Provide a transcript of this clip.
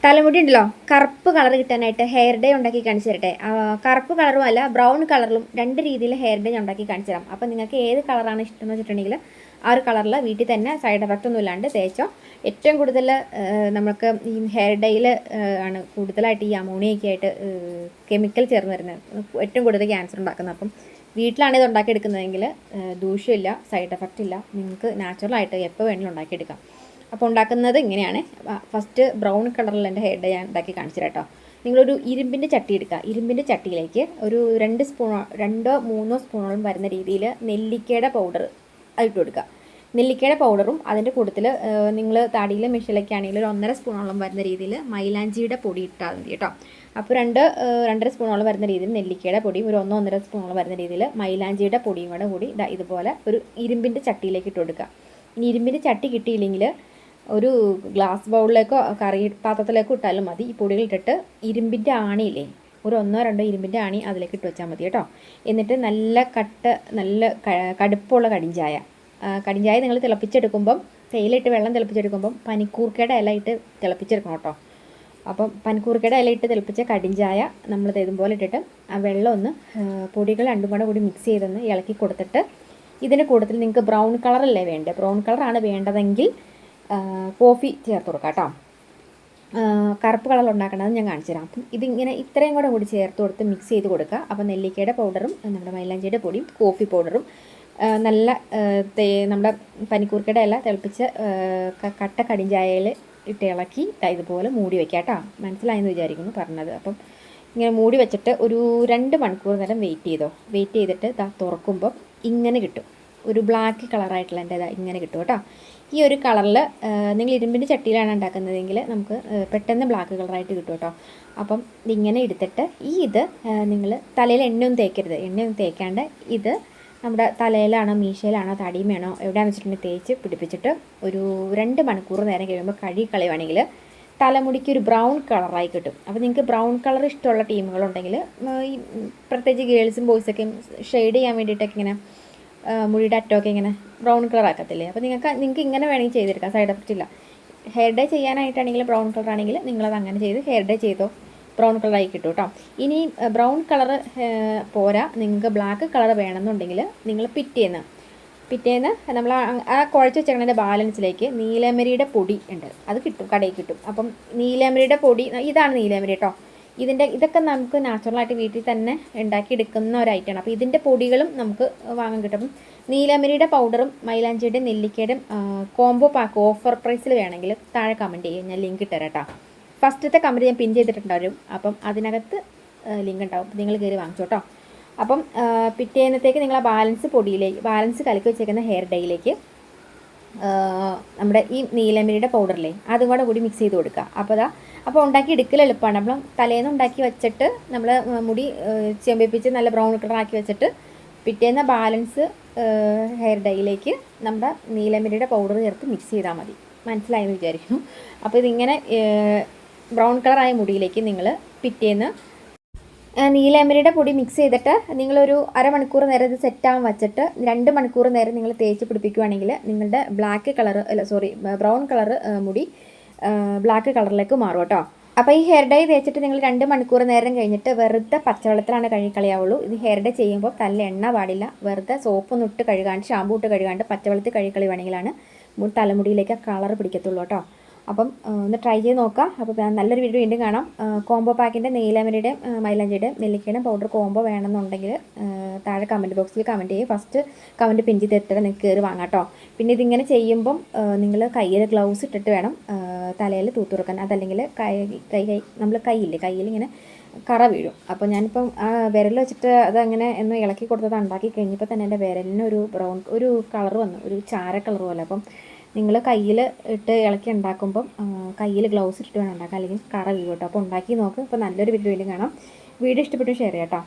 തലമുടി ഉണ്ടല്ലോ കറുപ്പ് കളർ കിട്ടാനായിട്ട് ഹെയർ ഡേ ഉണ്ടാക്കി കാണിച്ചു തരട്ടെ. കറുപ്പ് കളറും അല്ല ബ്രൗൺ കളറിലും രണ്ട് രീതിയിൽ ഹെയർ ഡേ ഉണ്ടാക്കി കാണിച്ചു തരാം. അപ്പോൾ നിങ്ങൾക്ക് ഏത് കളറാണ് ഇഷ്ടം എന്ന് വെച്ചിട്ടുണ്ടെങ്കിൽ ആ ഒരു കളറിൽ വീട്ടിൽ തന്നെ സൈഡ് എഫക്റ്റ് ഒന്നും ഇല്ലാണ്ട് തേച്ചോ. ഏറ്റവും കൂടുതൽ നമുക്ക് ഈ ഹെയർ ഡേയിൽ ആണ് കൂടുതലായിട്ട് ഈ അമോണിയൊക്കെ ആയിട്ട് കെമിക്കൽ ചേർന്ന് വരുന്നത് ഏറ്റവും കൂടുതൽ ക്യാൻസർ ഉണ്ടാക്കുന്നത്. അപ്പം വീട്ടിലാണ് ഇത് ഉണ്ടാക്കിയെടുക്കുന്നതെങ്കിൽ ദൂഷ്യമില്ല, സൈഡ് എഫക്റ്റ് ഇല്ല, നിങ്ങൾക്ക് നാച്ചുറലായിട്ട് എപ്പോൾ വേണമെങ്കിലും ഉണ്ടാക്കിയെടുക്കാം. അപ്പോൾ ഉണ്ടാക്കുന്നത് ഇങ്ങനെയാണ്. ഫസ്റ്റ് ബ്രൗൺ കളറിൽ എൻ്റെ ഹെയർ ഡേ ഞാൻ ഉണ്ടാക്കി കാണിച്ചു കേട്ടോ. നിങ്ങളൊരു ഇരുമ്പിൻ്റെ ചട്ടി എടുക്കുക. ഇരുമ്പിൻ്റെ ചട്ടിയിലേക്ക് ഒരു 2-3 സ്പൂണോളം വരുന്ന രീതിയിൽ നെല്ലിക്കയുടെ പൗഡർ ഇട്ട് കൊടുക്കുക. നെല്ലിക്കയുടെ പൗഡറും അതിൻ്റെ കൂട്ടത്തിൽ നിങ്ങൾ താടിയിൽ മെഷീലൊക്കെ ആണെങ്കിൽ ഒരു 1.5 സ്പൂണോളം വരുന്ന രീതിയിൽ മൈലാഞ്ചിയുടെ പൊടി ഇട്ടാൽ മതി കേട്ടോ. അപ്പോൾ 2-2.5 സ്പൂണോളം വരുന്ന രീതിയിൽ നെല്ലിക്കയുടെ പൊടിയും ഒരു 1-1.5 സ്പൂണോളം വരുന്ന രീതിയിൽ മൈലാഞ്ചിയുടെ പൊടിയും കൂടി ഇതുപോലെ ഒരു ഇരുമ്പിൻ്റെ ചട്ടിയിലേക്ക് ഇട്ട് കൊടുക്കുക. ഇനി ഇരുമ്പിൻ്റെ ചട്ടി കിട്ടിയില്ലെങ്കിൽ ഒരു ഗ്ലാസ് ബൗളിലേക്കോ കറി പാത്രത്തിലേക്കോ ഇട്ടാലും മതി. ഈ പൊടികൾ ഇട്ടിട്ട് ഇരുമ്പിൻ്റെ ആണിയില്ലേ, ഒരു 1-2 ഇരുമ്പിൻ്റെ ആണി അതിലേക്ക് ഇട്ട് വെച്ചാൽ മതി കേട്ടോ. എന്നിട്ട് നല്ല കടുപ്പമുള്ള കടിഞ്ചായ നിങ്ങൾ തിളപ്പിച്ചെടുക്കുമ്പം തേയിലിട്ട് വെള്ളം തിളപ്പിച്ചെടുക്കുമ്പം പനിക്കൂർക്കയുടെ ഇല ഇട്ട് തിളപ്പിച്ചെടുക്കണം കേട്ടോ. അപ്പം പനിക്കൂർക്കയുടെ ഇല ഇട്ട് തിളപ്പിച്ച കടിഞ്ചായ നമ്മൾ ഇതുപോലെ ഇട്ടിട്ട് ആ വെള്ളം ഒന്ന് പൊടികൾ രണ്ടും കൂടി മിക്സ് ചെയ്തൊന്ന് ഇളക്കി കൊടുത്തിട്ട് ഇതിൻ്റെ കൂട്ടത്തിൽ നിങ്ങൾക്ക് ബ്രൗൺ കളറല്ലേ വേണ്ടത്, ബ്രൗൺ കളറാണ് വേണ്ടതെങ്കിൽ കോഫി ചേർത്ത് കൊടുക്കാം കേട്ടോ. കറുപ്പ് കളർ ഉണ്ടാക്കണത് ഞാൻ കാണിച്ചു തരാം. അപ്പം ഇതിങ്ങനെ ഇത്രയും കൂടി ചേർത്ത് കൊടുത്ത് മിക്സ് ചെയ്ത് കൊടുക്കുക. അപ്പോൾ നെല്ലിക്കയുടെ പൗഡറും നമ്മുടെ മൈലാഞ്ചിയുടെ പൊടിയും കോഫി പൗഡറും നല്ല നമ്മുടെ പനിക്കൂർക്കയുടെ ഇല തിളപ്പിച്ച് കട്ട കടിഞ്ചായയിൽ ഇട്ട് ഇളക്കി ഇതുപോലെ മൂടി വയ്ക്കുക കേട്ടോ. മനസ്സിലായെന്ന് വിചാരിക്കുന്നു പറഞ്ഞത്. അപ്പം ഇങ്ങനെ മൂടി വെച്ചിട്ട് ഒരു 2 മണിക്കൂർ നേരം വെയിറ്റ് ചെയ്തിട്ട് തുറക്കുമ്പം ഇങ്ങനെ കിട്ടും. ഒരു ബ്ലാക്ക് കളറായിട്ടുള്ള എൻ്റെ ഇങ്ങനെ കിട്ടും കേട്ടോ. ഈ ഒരു കളറിൽ നിങ്ങൾ ഇരുമ്പിൻ്റെ ചട്ടിയിലാണ് ഉണ്ടാക്കുന്നതെങ്കിൽ നമുക്ക് പെട്ടെന്ന് ബ്ലാക്ക് കളറായിട്ട് കിട്ടും കേട്ടോ. അപ്പം ഇതിങ്ങനെ എടുത്തിട്ട് ഇത് നിങ്ങൾ തലയിൽ എണ്ണയൊന്നും തേക്കരുത്. എണ്ണയൊന്നും തേക്കാണ്ട് ഇത് നമ്മുടെ തലയിലാണോ മീശയിലാണോ തടിയുമേണോ എവിടെയാണെന്ന് വെച്ചിട്ടുണ്ടെങ്കിൽ തേച്ച് പിടിപ്പിച്ചിട്ട് ഒരു 2 മണിക്കൂർ നേരം കഴിയുമ്പോൾ കളയുവാണെങ്കിൽ തലമുടിക്ക് ഒരു ബ്രൗൺ കളറായി കിട്ടും. അപ്പോൾ നിങ്ങൾക്ക് ബ്രൗൺ കളർ ഇഷ്ടമുള്ള ടീമുകളുണ്ടെങ്കിൽ ഈ പ്രത്യേകിച്ച് ഗേൾസും ബോയ്സൊക്കെ ഷെയ്ഡ് ചെയ്യാൻ വേണ്ടിയിട്ടൊക്കെ ഇങ്ങനെ മുടിയുടെ അറ്റമൊക്കെ ഇങ്ങനെ ബ്രൗൺ കളർ ആക്കത്തില്ലേ. അപ്പോൾ നിങ്ങൾക്ക് ഇങ്ങനെ വേണമെങ്കിൽ ചെയ്തെടുക്കാം, സൈഡ് എഫക്റ്റ് ഇല്ല. ഹെയർ ഡേ ചെയ്യാനായിട്ടാണെങ്കിൽ ബ്രൗൺ കളർ ആണെങ്കിൽ നിങ്ങളത് അങ്ങനെ ചെയ്ത് ഹെയർ ഡേ ചെയ്തോ, ബ്രൗൺ കളറായി കിട്ടും കേട്ടോ. ഇനി ബ്രൗൺ കളർ പോരാ, നിങ്ങൾക്ക് ബ്ലാക്ക് കളർ വേണമെന്നുണ്ടെങ്കിൽ നിങ്ങൾ പിറ്റേന്ന് നമ്മൾ ആ കുഴച്ച് വെച്ചേക്കണതിൻ്റെ ബാലൻസിലേക്ക് നീലമരിയുടെ പൊടി ഉണ്ട്, അത് കിട്ടും, കടയിൽ കിട്ടും. അപ്പം നീലമരിയുടെ പൊടി, ഇതാണ് നീലമരി കേട്ടോ. ഇതൊക്കെ നമുക്ക് നാച്ചുറലായിട്ട് വീട്ടിൽ തന്നെ ഉണ്ടാക്കിയെടുക്കുന്ന ഒരു ഐറ്റമാണ്. അപ്പോൾ ഇതിൻ്റെ പൊടികളും നമുക്ക് വാങ്ങാൻ കിട്ടും. അപ്പം നീലമരിയുടെ പൗഡറും മൈലാഞ്ചിയുടെ നെല്ലിക്കയുടെയും കോംബോ പാക്ക് ഓഫർ പ്രൈസിൽ വേണമെങ്കിൽ താഴെ കമൻറ്റ് ചെയ്യുക, ഞാൻ ലിങ്ക് ഇട്ടുതരാം കേട്ടോ. ഫസ്റ്റത്തെ കമൻറ്റ് ഞാൻ പിൻ ചെയ്തിട്ടുണ്ടാവും. അപ്പം അതിനകത്ത് ലിങ്ക് ഉണ്ടാവും, നിങ്ങൾ കയറി വാങ്ങിച്ചോ കേട്ടോ. അപ്പം പിറ്റേന്നത്തേക്ക് നിങ്ങൾ ആ ബാലൻസ് കലക്കി വെച്ചേക്കുന്ന ഹെയർ ഡേയിലേക്ക് നമ്മുടെ ഈ നീലമരിയുടെ പൗഡറില്ലേ അതും കൂടി മിക്സ് ചെയ്ത് കൊടുക്കുക. അപ്പോൾ ഉണ്ടാക്കി എടുക്കൽ എളുപ്പമാണ്. നമ്മൾ തലേന്ന് ഉണ്ടാക്കി വെച്ചിട്ട് നമ്മൾ മുടി ചെമ്പിപ്പിച്ച് നല്ല ബ്രൗൺ കളറാക്കി വെച്ചിട്ട് പിറ്റേന്ന് ബാലൻസ് ഹെയർ ഡേയിലേക്ക് നമ്മുടെ നീലമരിയുടെ പൗഡർ ചേർത്ത് മിക്സ് ചെയ്താൽ മതി. മനസ്സിലായെന്ന് വിചാരിക്കുന്നു. അപ്പോൾ ഇതിങ്ങനെ ബ്രൗൺ കളറായ മുടിയിലേക്ക് നിങ്ങൾ പിറ്റേന്ന് നീലമരിയുടെ പൊടി മിക്സ് ചെയ്തിട്ട് നിങ്ങളൊരു അരമണിക്കൂർ നേരം ഇത് സെറ്റാകാൻ വെച്ചിട്ട് 2 മണിക്കൂർ നേരം നിങ്ങൾ തേച്ച് പിടിപ്പിക്കുകയാണെങ്കിൽ നിങ്ങളുടെ ബ്രൗൺ കളർ മുടി ബ്ലാക്ക് കളറിലേക്ക് മാറും കേട്ടോ. അപ്പോൾ ഈ ഹെയർ ഡൈ തേച്ചിട്ട് നിങ്ങൾ 2 മണിക്കൂർ നേരം കഴിഞ്ഞിട്ട് വെറുതെ പച്ചവെള്ളത്തിലാണ് കഴുകിക്കളയാവുള്ളൂ. ഇത് ഹെയർ ഡൈ ചെയ്യുമ്പോൾ തല എണ്ണ പാടില്ല. വെറുതെ സോപ്പൊന്നും ഇട്ട് കഴുകാണ്ട് ഷാമ്പൂ ഇട്ട് കഴുകാണ്ട് പച്ചവെള്ളത്തിൽ കഴുകിക്കളയുവാണെങ്കിലാണ് തലമുടിയിലേക്ക് കളർ പിടിക്കത്തുള്ളൂ കേട്ടോ. അപ്പം ഒന്ന് ട്രൈ ചെയ്ത് നോക്കാം. അപ്പോൾ നല്ലൊരു വീഡിയോ വീണ്ടും കാണാം. കോംബോ പാക്കിൻ്റെ നീലമരിയുടെയും മൈലാഞ്ചിയുടെയും നെല്ലിക്കയുടെയും പൗഡർ കോംബോ വേണമെന്നുണ്ടെങ്കിൽ താഴെ കമൻറ്റ് ബോക്സിൽ കമൻറ്റ് ചെയ്യും. ഫസ്റ്റ് കമൻറ്റ് പിൻ ചെയ്തിട്ട് നിങ്ങൾക്ക് കയറി വാങ്ങാം കേട്ടോ. പിന്നെ ഇതിങ്ങനെ ചെയ്യുമ്പം നിങ്ങൾ കയ്യിൽ ഗ്ലൗസ് ഇട്ടിട്ട് വേണം തലയിൽ തൂത്തുറക്കാൻ. അതല്ലെങ്കിൽ നമ്മൾ കയ്യിൽ ഇങ്ങനെ കറ വീഴും. അപ്പോൾ ഞാനിപ്പം വിരൽ വെച്ചിട്ട് അതങ്ങനെ ഒന്ന് ഇളക്കി കൊടുത്തത് ഉണ്ടാക്കി കഴിഞ്ഞപ്പോൾ തന്നെ എൻ്റെ വിരലിന് ഒരു കളർ വന്നു, ഒരു ചാര കളർ പോലെ. അപ്പം നിങ്ങൾ കയ്യിൽ ഇട്ട് ഇളക്കി ഉണ്ടാക്കുമ്പം കയ്യിൽ ഗ്ലൗസ് ഇട്ടിട്ട് വേണം ഉണ്ടാക്കാൻ, അല്ലെങ്കിൽ കറ വീഴും കേട്ടോ. അപ്പോൾ ഉണ്ടാക്കി നോക്ക്. അപ്പോൾ നല്ലൊരു വീഡിയോ കാണാം. വീഡിയോ ഇഷ്ടപ്പെട്ടു ഷെയർ ചെയ്യാം കേട്ടോ.